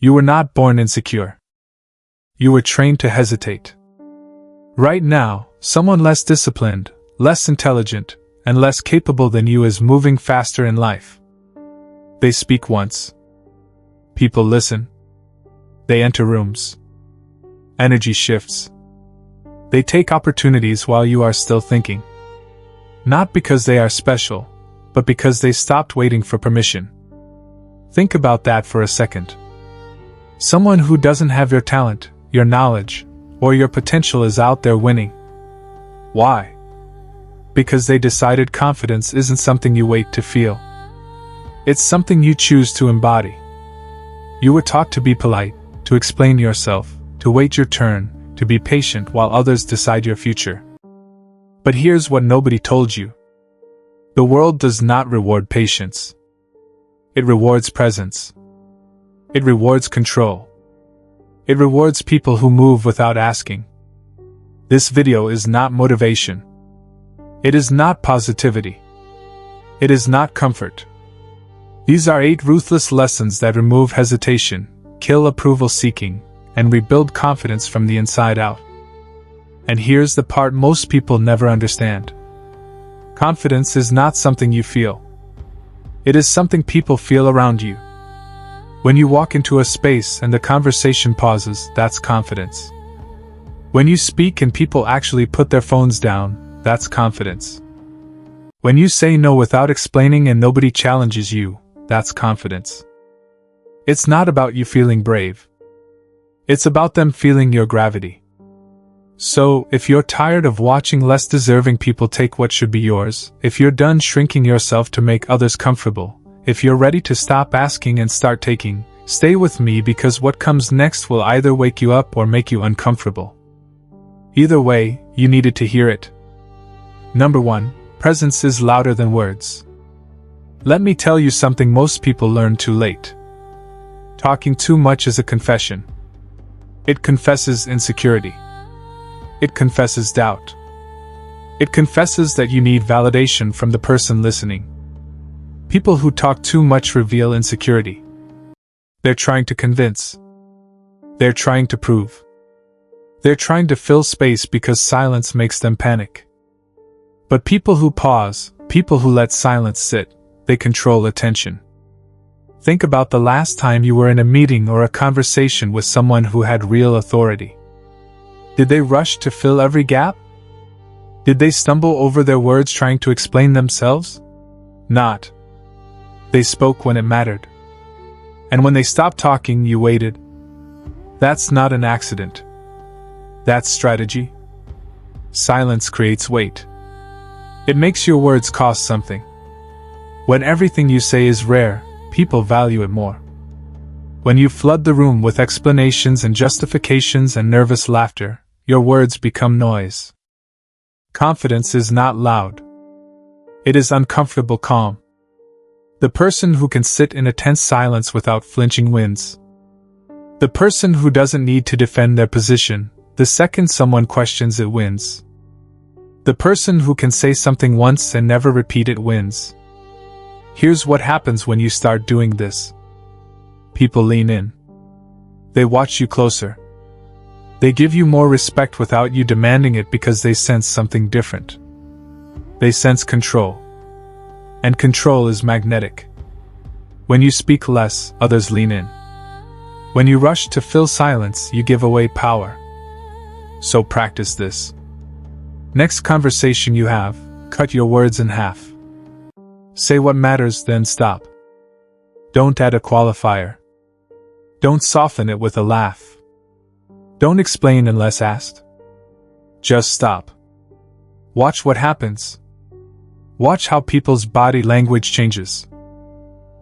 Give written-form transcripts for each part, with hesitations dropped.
You were not born insecure. You were trained to hesitate. Right now, someone less disciplined, less intelligent, and less capable than you is moving faster in life. They speak once. People listen. They enter rooms. Energy shifts. They take opportunities while you are still thinking. Not because they are special, but because they stopped waiting for permission. Think about that for a second. Someone who doesn't have your talent, your knowledge, or your potential is out there winning. Why? Because they decided confidence isn't something you wait to feel. It's something you choose to embody. You were taught to be polite, to explain yourself, to wait your turn, to be patient while others decide your future. But here's what nobody told you. The world does not reward patience. It rewards presence. It rewards control. It rewards people who move without asking. This video is not motivation. It is not positivity. It is not comfort. These are 8 ruthless lessons that remove hesitation, kill approval seeking, and rebuild confidence from the inside out. And here's the part most people never understand. Confidence is not something you feel. It is something people feel around you. When you walk into a space and the conversation pauses, that's confidence. When you speak and people actually put their phones down, that's confidence. When you say no without explaining and nobody challenges you, that's confidence. It's not about you feeling brave. It's about them feeling your gravity. So, if you're tired of watching less deserving people take what should be yours, if you're done shrinking yourself to make others comfortable, if you're ready to stop asking and start taking, stay with me because what comes next will either wake you up or make you uncomfortable. Either way, you needed to hear it. Number 1, presence is louder than words. Let me tell you something most people learn too late. Talking too much is a confession. It confesses insecurity. It confesses doubt. It confesses that you need validation from the person listening. People who talk too much reveal insecurity. They're trying to convince. They're trying to prove. They're trying to fill space because silence makes them panic. But people who pause, people who let silence sit, they control attention. Think about the last time you were in a meeting or a conversation with someone who had real authority. Did they rush to fill every gap? Did they stumble over their words trying to explain themselves? Not. They spoke when it mattered. And when they stopped talking, you waited. That's not an accident. That's strategy. Silence creates weight. It makes your words cost something. When everything you say is rare, people value it more. When you flood the room with explanations and justifications and nervous laughter, your words become noise. Confidence is not loud. It is uncomfortable calm. The person who can sit in a tense silence without flinching wins. The person who doesn't need to defend their position, the second someone questions it wins. The person who can say something once and never repeat it wins. Here's what happens when you start doing this. People lean in. They watch you closer. They give you more respect without you demanding it because they sense something different. They sense control. And control is magnetic. When you speak less, others lean in. When you rush to fill silence, you give away power. So practice this. Next conversation you have, cut your words in half. Say what matters, then stop. Don't add a qualifier. Don't soften it with a laugh. Don't explain unless asked. Just stop. Watch what happens. Watch how people's body language changes.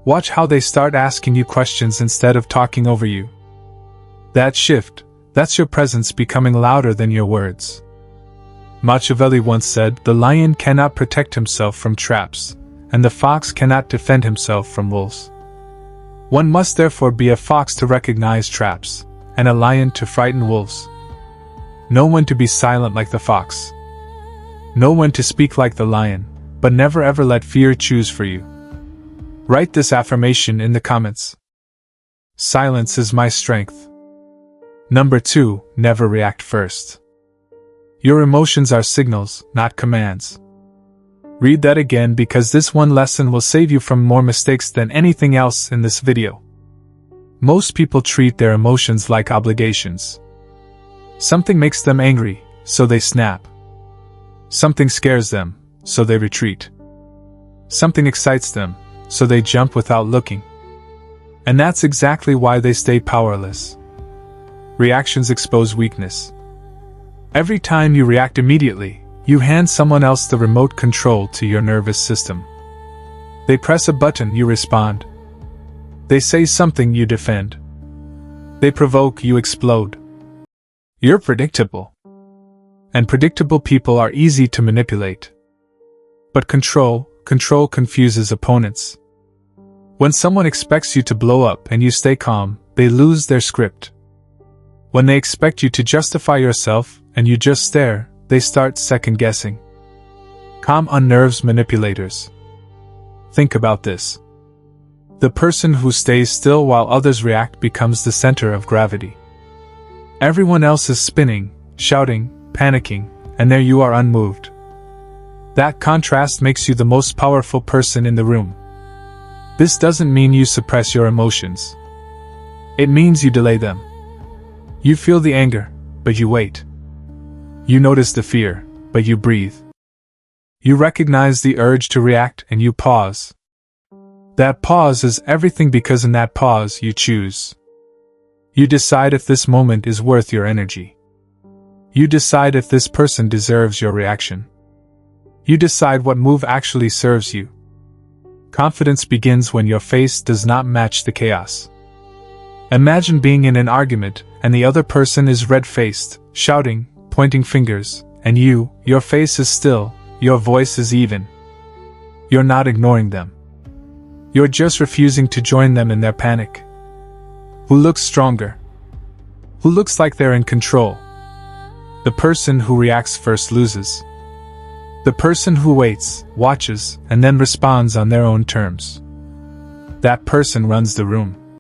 Watch how they start asking you questions instead of talking over you. That shift, that's your presence becoming louder than your words. Machiavelli once said, "The lion cannot protect himself from traps, and the fox cannot defend himself from wolves." One must therefore be a fox to recognize traps, and a lion to frighten wolves. Know when to be silent like the fox. Know when to speak like the lion, but never ever let fear choose for you. Write this affirmation in the comments. Silence is my strength. Number 2, never react first. Your emotions are signals, not commands. Read that again because this one lesson will save you from more mistakes than anything else in this video. Most people treat their emotions like obligations. Something makes them angry, so they snap. Something scares them, so they retreat. Something excites them, so they jump without looking. And that's exactly why they stay powerless. Reactions expose weakness. Every time you react immediately, you hand someone else the remote control to your nervous system. They press a button, you respond. They say something, you defend. They provoke, you explode. You're predictable. And predictable people are easy to manipulate. But control confuses opponents. When someone expects you to blow up and you stay calm, they lose their script. When they expect you to justify yourself and you just stare, they start second-guessing. Calm unnerves manipulators. Think about this. The person who stays still while others react becomes the center of gravity. Everyone else is spinning, shouting, panicking, and there you are unmoved. That contrast makes you the most powerful person in the room. This doesn't mean you suppress your emotions. It means you delay them. You feel the anger, but you wait. You notice the fear, but you breathe. You recognize the urge to react and you pause. That pause is everything because in that pause you choose. You decide if this moment is worth your energy. You decide if this person deserves your reaction. You decide what move actually serves you. Confidence begins when your face does not match the chaos. Imagine being in an argument and the other person is red-faced, shouting, pointing fingers, and your face is still, your voice is even. You're not ignoring them. You're just refusing to join them in their panic. Who looks stronger? Who looks like they're in control? The person who reacts first loses. The person who waits, watches, and then responds on their own terms. That person runs the room.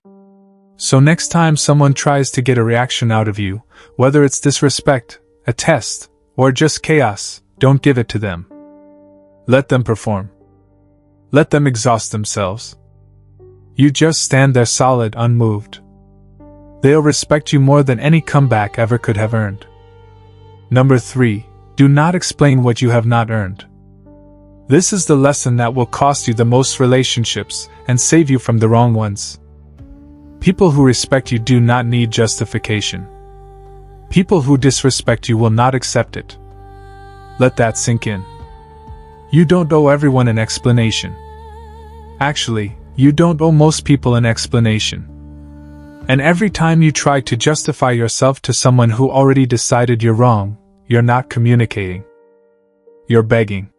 So next time someone tries to get a reaction out of you, whether it's disrespect, a test, or just chaos, don't give it to them. Let them perform. Let them exhaust themselves. You just stand there solid, unmoved. They'll respect you more than any comeback ever could have earned. Number 3. Do not explain what you have not earned. This is the lesson that will cost you the most relationships and save you from the wrong ones. People who respect you do not need justification. People who disrespect you will not accept it. Let that sink in. You don't owe everyone an explanation. Actually, you don't owe most people an explanation. And every time you try to justify yourself to someone who already decided you're wrong, you're not communicating. You're begging.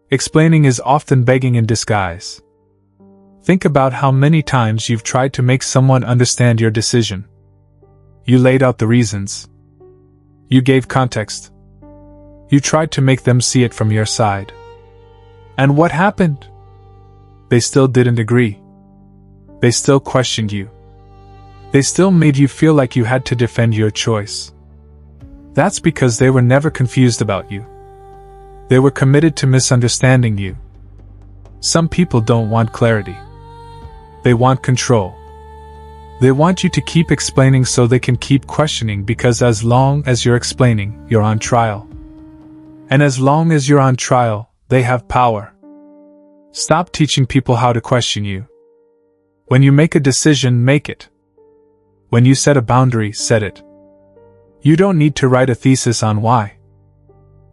Explaining is often begging in disguise. Think about how many times you've tried to make someone understand your decision. You laid out the reasons. You gave context. You tried to make them see it from your side. And what happened? They still didn't agree. They still questioned you. They still made you feel like you had to defend your choice. That's because they were never confused about you. They were committed to misunderstanding you. Some people don't want clarity. They want control. They want you to keep explaining so they can keep questioning because as long as you're explaining, you're on trial. And as long as you're on trial, they have power. Stop teaching people how to question you. When you make a decision, make it. When you set a boundary, set it. You don't need to write a thesis on why.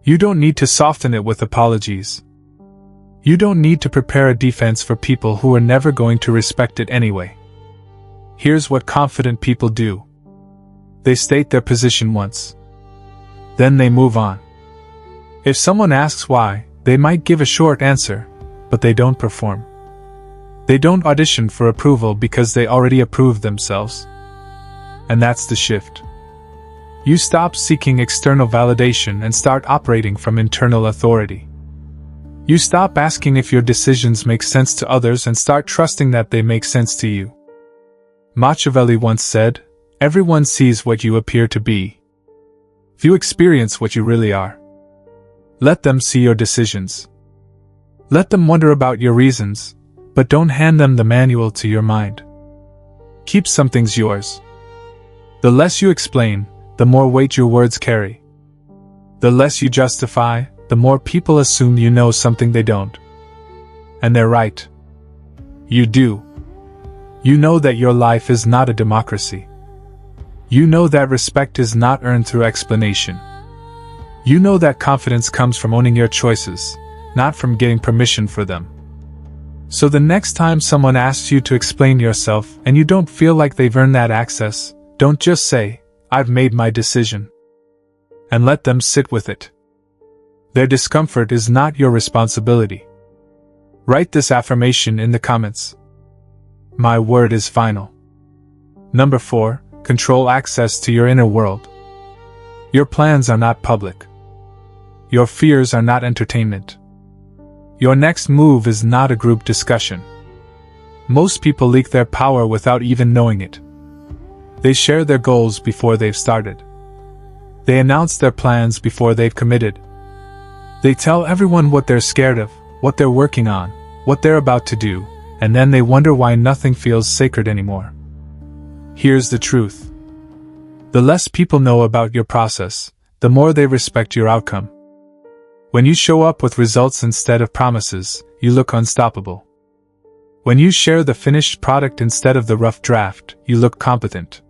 You don't need to soften it with apologies. You don't need to prepare a defense for people who are never going to respect it anyway. Here's what confident people do. They state their position once. Then they move on. If someone asks why, they might give a short answer, but they don't perform. They don't audition for approval because they already approve themselves. And that's the shift. You stop seeking external validation and start operating from internal authority. You stop asking if your decisions make sense to others and start trusting that they make sense to you. Machiavelli once said, "Everyone sees what you appear to be. Few experience what you really are." Let them see your decisions. Let them wonder about your reasons, but don't hand them the manual to your mind. Keep some things yours. The less you explain, the more weight your words carry. The less you justify, the more people assume you know something they don't. And they're right. You do. You know that your life is not a democracy. You know that respect is not earned through explanation. You know that confidence comes from owning your choices, not from getting permission for them. So the next time someone asks you to explain yourself and you don't feel like they've earned that access, don't just say, "I've made my decision." And let them sit with it. Their discomfort is not your responsibility. Write this affirmation in the comments. My word is final. Number 4, control access to your inner world. Your plans are not public. Your fears are not entertainment. Your next move is not a group discussion. Most people leak their power without even knowing it. They share their goals before they've started. They announce their plans before they've committed. They tell everyone what they're scared of, what they're working on, what they're about to do, and then they wonder why nothing feels sacred anymore. Here's the truth. The less people know about your process, the more they respect your outcome. When you show up with results instead of promises, you look unstoppable. When you share the finished product instead of the rough draft, you look competent.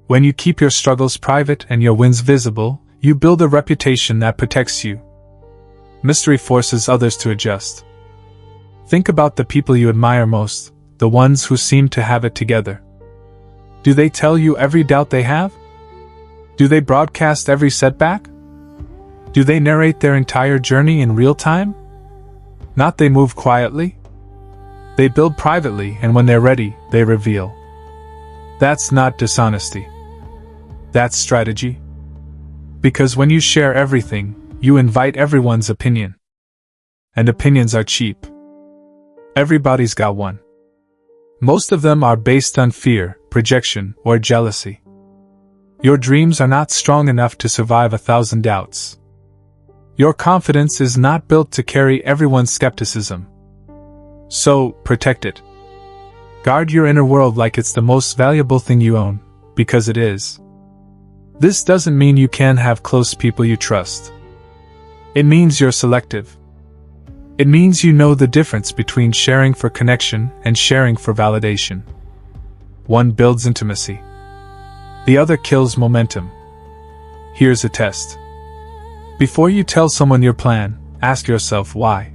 When you keep your struggles private and your wins visible, you build a reputation that protects you. Mystery forces others to adjust. Think about the people you admire most, the ones who seem to have it together. Do they tell you every doubt they have? Do they broadcast every setback? Do they narrate their entire journey in real time? Not they move quietly. They build privately, and when they're ready, they reveal. That's not dishonesty. That's strategy. Because when you share everything, you invite everyone's opinion. And opinions are cheap. Everybody's got one. Most of them are based on fear, projection, or jealousy. Your dreams are not strong enough to survive 1,000 doubts. Your confidence is not built to carry everyone's skepticism. So, protect it. Guard your inner world like it's the most valuable thing you own, because it is. This doesn't mean you can't have close people you trust. It means you're selective. It means you know the difference between sharing for connection and sharing for validation. One builds intimacy. The other kills momentum. Here's a test. Before you tell someone your plan, ask yourself why.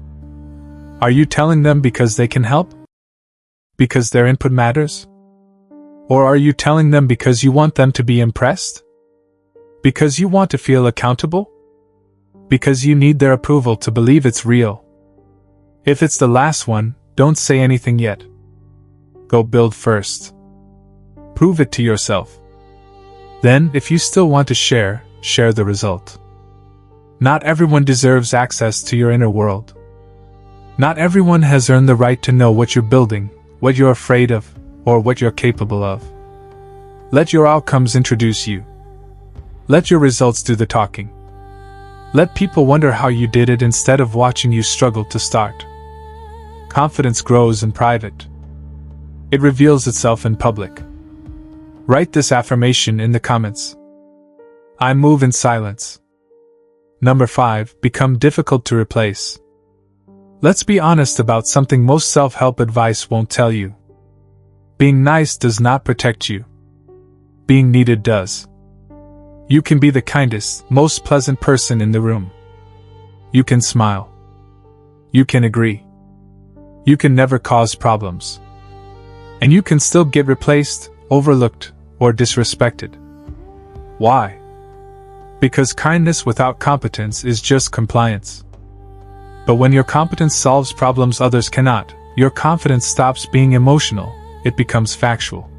Are you telling them because they can help? Because their input matters? Or are you telling them because you want them to be impressed? Because you want to feel accountable? Because you need their approval to believe it's real? If it's the last one, don't say anything yet. Go build first. Prove it to yourself. Then, if you still want to share the result. Not everyone deserves access to your inner world. Not everyone has earned the right to know what you're building, what you're afraid of, or what you're capable of. Let your outcomes introduce you. Let your results do the talking. Let people wonder how you did it instead of watching you struggle to start. Confidence grows in private. It reveals itself in public. Write this affirmation in the comments. I move in silence. Number 5, become difficult to replace. Let's be honest about something most self-help advice won't tell you. Being nice does not protect you. Being needed does. You can be the kindest, most pleasant person in the room. You can smile. You can agree. You can never cause problems. And you can still get replaced, overlooked, or disrespected. Why? Because kindness without competence is just compliance. But when your competence solves problems others cannot, your confidence stops being emotional, it becomes factual.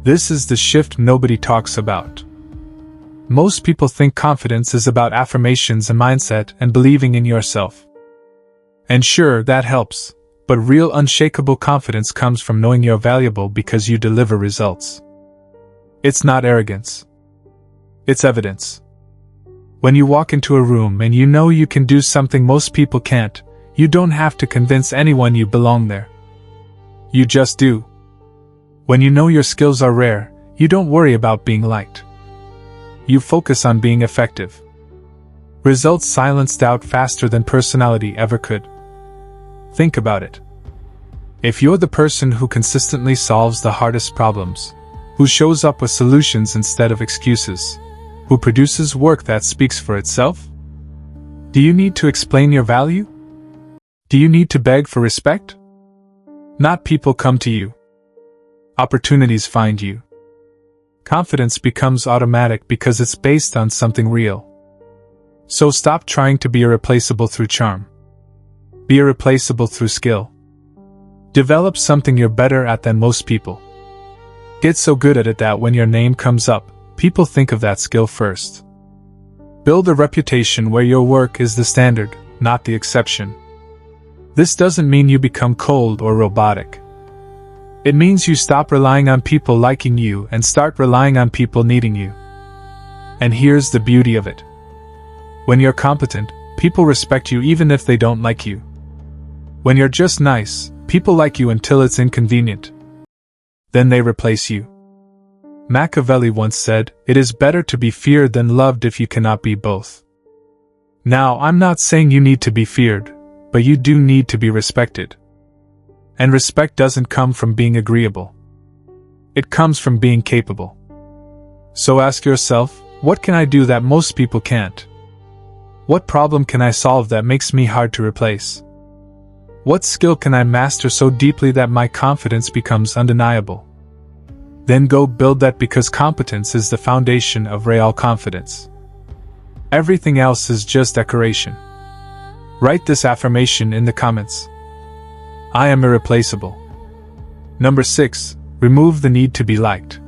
This is the shift nobody talks about. Most people think confidence is about affirmations and mindset and believing in yourself. And sure, that helps, But real unshakable confidence comes from knowing you're valuable because you deliver results. It's not arrogance. It's evidence. When you walk into a room and you know you can do something most people can't, you don't have to convince anyone you belong there. You just do. When you know your skills are rare, you don't worry about being liked. You focus on being effective. Results silence doubt faster than personality ever could. Think about it. If you're the person who consistently solves the hardest problems, who shows up with solutions instead of excuses, who produces work that speaks for itself, do you need to explain your value? Do you need to beg for respect? Not people come to you. Opportunities find you. Confidence becomes automatic because it's based on something real. So stop trying to be irreplaceable through charm. Be irreplaceable through skill. Develop something you're better at than most people. Get so good at it that when your name comes up, people think of that skill first. Build a reputation where your work is the standard, not the exception. This doesn't mean you become cold or robotic. It means you stop relying on people liking you and start relying on people needing you. And here's the beauty of it. When you're competent, people respect you even if they don't like you. When you're just nice, people like you until it's inconvenient. Then they replace you. Machiavelli once said, "It is better to be feared than loved if you cannot be both." Now, I'm not saying you need to be feared, but you do need to be respected. And respect doesn't come from being agreeable. It comes from being capable. So ask yourself, what can I do that most people can't? What problem can I solve that makes me hard to replace? What skill can I master so deeply that my confidence becomes undeniable? Then go build that, because competence is the foundation of real confidence. Everything else is just decoration. Write this affirmation in the comments. I am irreplaceable. Number 6, remove the need to be liked.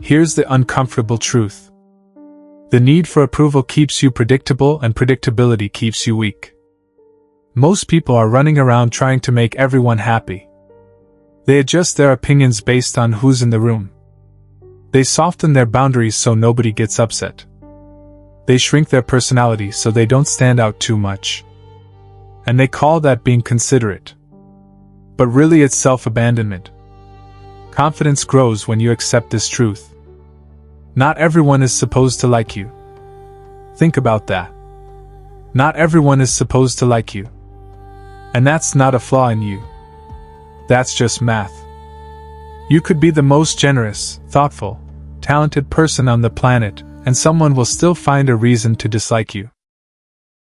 Here's the uncomfortable truth. The need for approval keeps you predictable, and predictability keeps you weak. Most people are running around trying to make everyone happy. They adjust their opinions based on who's in the room. They soften their boundaries so nobody gets upset. They shrink their personality so they don't stand out too much. And they call that being considerate. But really it's self-abandonment. Confidence grows when you accept this truth. Not everyone is supposed to like you. Think about that. Not everyone is supposed to like you. And that's not a flaw in you. That's just math. You could be the most generous, thoughtful, talented person on the planet, and someone will still find a reason to dislike you.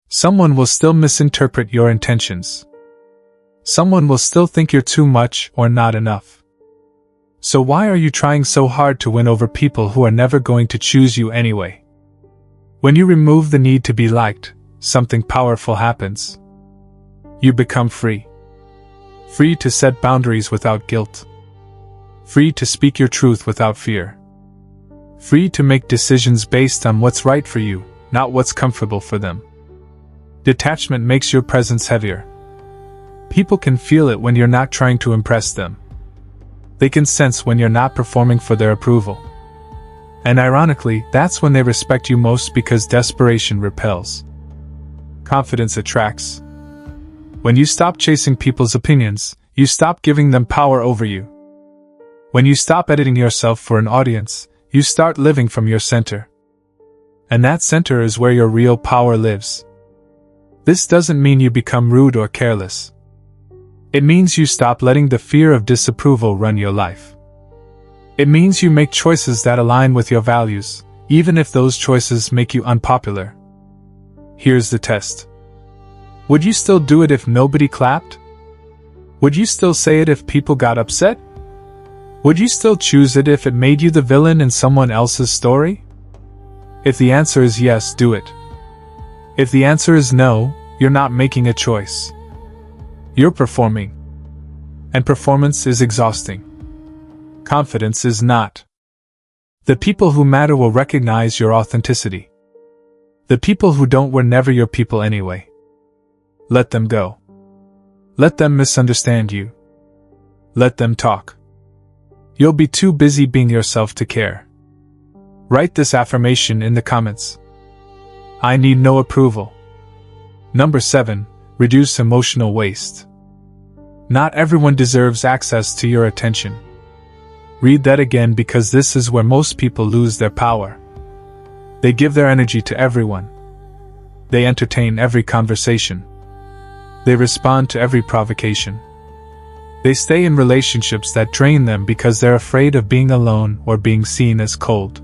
Someone will still misinterpret your intentions. Someone will still think you're too much or not enough. So why are you trying so hard to win over people who are never going to choose you anyway? When you remove the need to be liked, something powerful happens. You become free. Free to set boundaries without guilt. Free to speak your truth without fear. Free to make decisions based on what's right for you, not what's comfortable for them. Detachment makes your presence heavier. People can feel it when you're not trying to impress them. They can sense when you're not performing for their approval. And ironically, that's when they respect you most, because desperation repels. Confidence attracts. When you stop chasing people's opinions, you stop giving them power over you. When you stop editing yourself for an audience, you start living from your center. And that center is where your real power lives. This doesn't mean you become rude or careless. It means you stop letting the fear of disapproval run your life. It means you make choices that align with your values, even if those choices make you unpopular. Here's the test. Would you still do it if nobody clapped? Would you still say it if people got upset? Would you still choose it if it made you the villain in someone else's story? If the answer is yes, do it. If the answer is no, you're not making a choice. You're performing. And performance is exhausting. Confidence is not. The people who matter will recognize your authenticity. The people who don't were never your people anyway. Let them go. Let them misunderstand you. Let them talk. You'll be too busy being yourself to care. Write this affirmation in the comments. I need no approval. Number 7. Reduce emotional waste. Not everyone deserves access to your attention. Read that again because this is where most people lose their power. They give their energy to everyone. They entertain every conversation. They respond to every provocation. They stay in relationships that drain them because they're afraid of being alone or being seen as cold.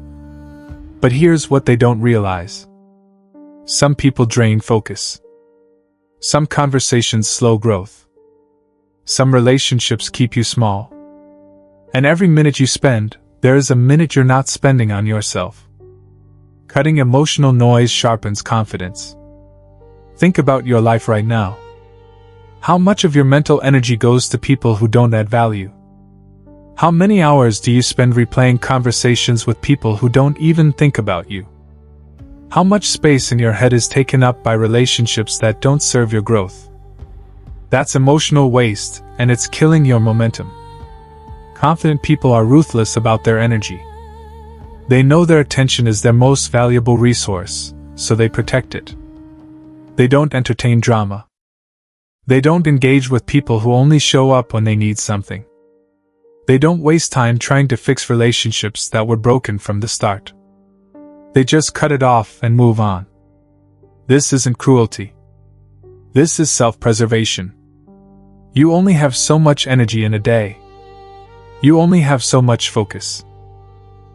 But here's what they don't realize. Some people drain focus. Some conversations slow growth. Some relationships keep you small. And every minute you spend, there is a minute you're not spending on yourself. Cutting emotional noise sharpens confidence. Think about your life right now. How much of your mental energy goes to people who don't add value? How many hours do you spend replaying conversations with people who don't even think about you? How much space in your head is taken up by relationships that don't serve your growth? That's emotional waste, and it's killing your momentum. Confident people are ruthless about their energy. They know their attention is their most valuable resource, so they protect it. They don't entertain drama. They don't engage with people who only show up when they need something. They don't waste time trying to fix relationships that were broken from the start. They just cut it off and move on. This isn't cruelty. This is self-preservation. You only have so much energy in a day. You only have so much focus.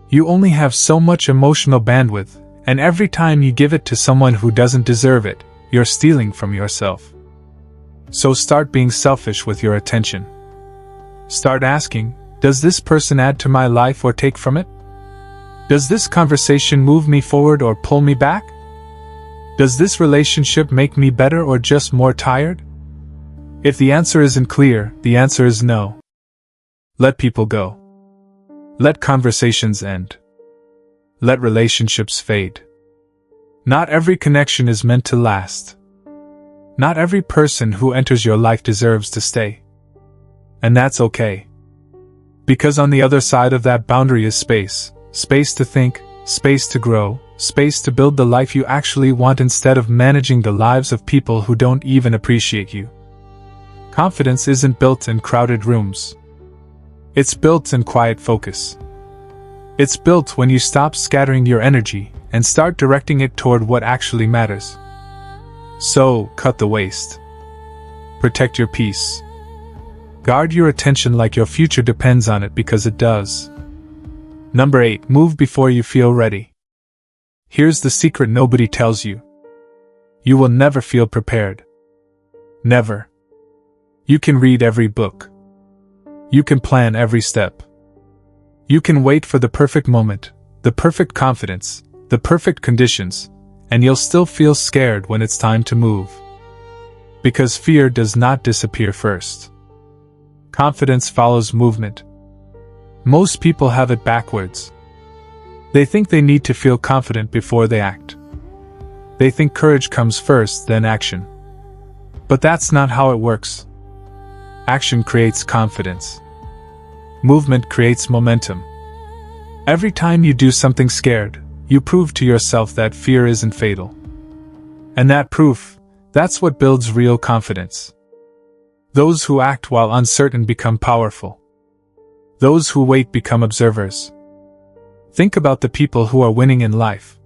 You only have so much emotional bandwidth, and every time you give it to someone who doesn't deserve it, you're stealing from yourself. So start being selfish with your attention. Start asking, does this person add to my life or take from it? Does this conversation move me forward or pull me back? Does this relationship make me better or just more tired? If the answer isn't clear, the answer is no. Let people go. Let conversations end. Let relationships fade. Not every connection is meant to last. Not every person who enters your life deserves to stay. And that's okay. Because on the other side of that boundary is space. Space to think, space to grow, space to build the life you actually want instead of managing the lives of people who don't even appreciate you. Confidence isn't built in crowded rooms. It's built in quiet focus. It's built when you stop scattering your energy and start directing it toward what actually matters. So, cut the waste. Protect your peace. Guard your attention like your future depends on it because it does. Number 8. Move before you feel ready. Here's the secret nobody tells you. You will never feel prepared. Never. You can read every book. You can plan every step. You can wait for the perfect moment, the perfect confidence, the perfect conditions, and you'll still feel scared when it's time to move. Because fear does not disappear first. Confidence follows movement. Most people have it backwards. They think they need to feel confident before they act. They think courage comes first, then action. But that's not how it works. Action creates confidence. Movement creates momentum. Every time you do something scared, you prove to yourself that fear isn't fatal. And that proof, that's what builds real confidence. Those who act while uncertain become powerful. Those who wait become observers. Think about the people who are winning in life.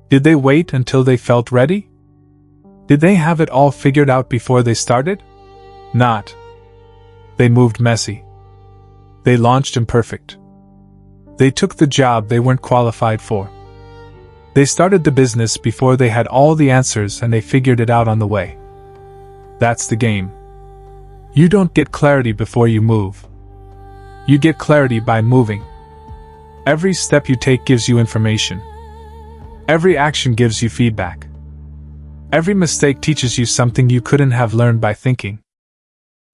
Did they wait until they felt ready? Did they have it all figured out before they started? Not. They moved messy. They launched imperfect. They took the job they weren't qualified for. They started the business before they had all the answers and they figured it out on the way. That's the game. You don't get clarity before you move. You get clarity by moving. Every step you take gives you information. Every action gives you feedback. Every mistake teaches you something you couldn't have learned by thinking.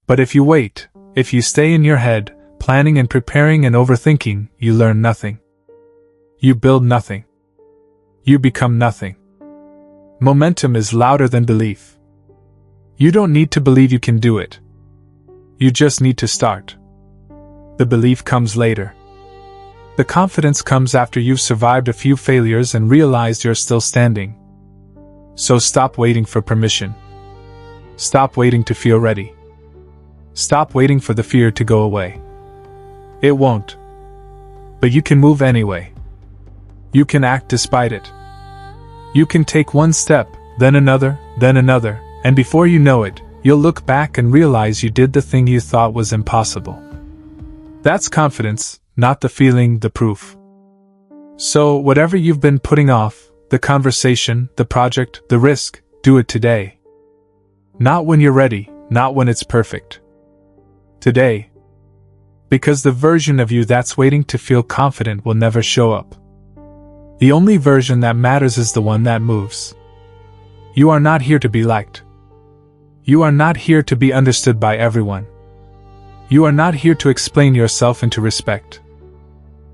But if you wait, if you stay in your head, planning and preparing and overthinking, you learn nothing. You build nothing. You become nothing. Momentum is louder than belief. You don't need to believe you can do it. You just need to start. The belief comes later. The confidence comes after you've survived a few failures and realized you're still standing. So stop waiting for permission. Stop waiting to feel ready. Stop waiting for the fear to go away. It won't. But you can move anyway. You can act despite it. You can take one step, then another, and before you know it, you'll look back and realize you did the thing you thought was impossible. That's confidence, not the feeling, the proof. So, whatever you've been putting off, the conversation, the project, the risk, do it today. Not when you're ready, not when it's perfect. Today. Because the version of you that's waiting to feel confident will never show up. The only version that matters is the one that moves. You are not here to be liked. You are not here to be understood by everyone. You are not here to explain yourself and to respect.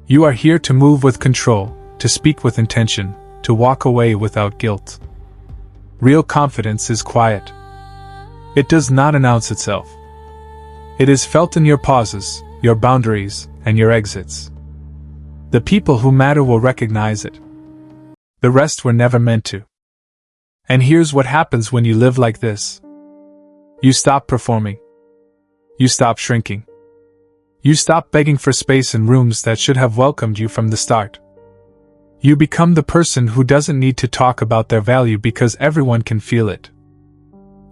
You are here to move with control, to speak with intention, to walk away without guilt. Real confidence is quiet. It does not announce itself. It is felt in your pauses, your boundaries, and your exits. The people who matter will recognize it. The rest were never meant to. And here's what happens when you live like this. You stop performing. You stop shrinking. You stop begging for space in rooms that should have welcomed you from the start. You become the person who doesn't need to talk about their value because everyone can feel it.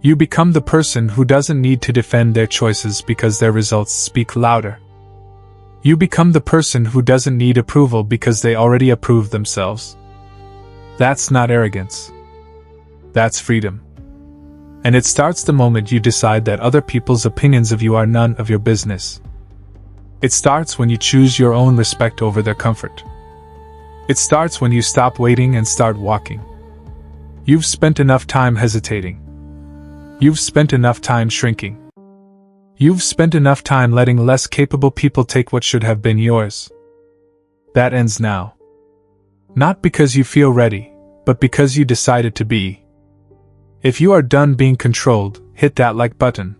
You become the person who doesn't need to defend their choices because their results speak louder. You become the person who doesn't need approval because they already approve themselves. That's not arrogance. That's freedom. And it starts the moment you decide that other people's opinions of you are none of your business. It starts when you choose your own respect over their comfort. It starts when you stop waiting and start walking. You've spent enough time hesitating. You've spent enough time shrinking. You've spent enough time letting less capable people take what should have been yours. That ends now. Not because you feel ready, but because you decided to be. If you are done being controlled, hit that like button.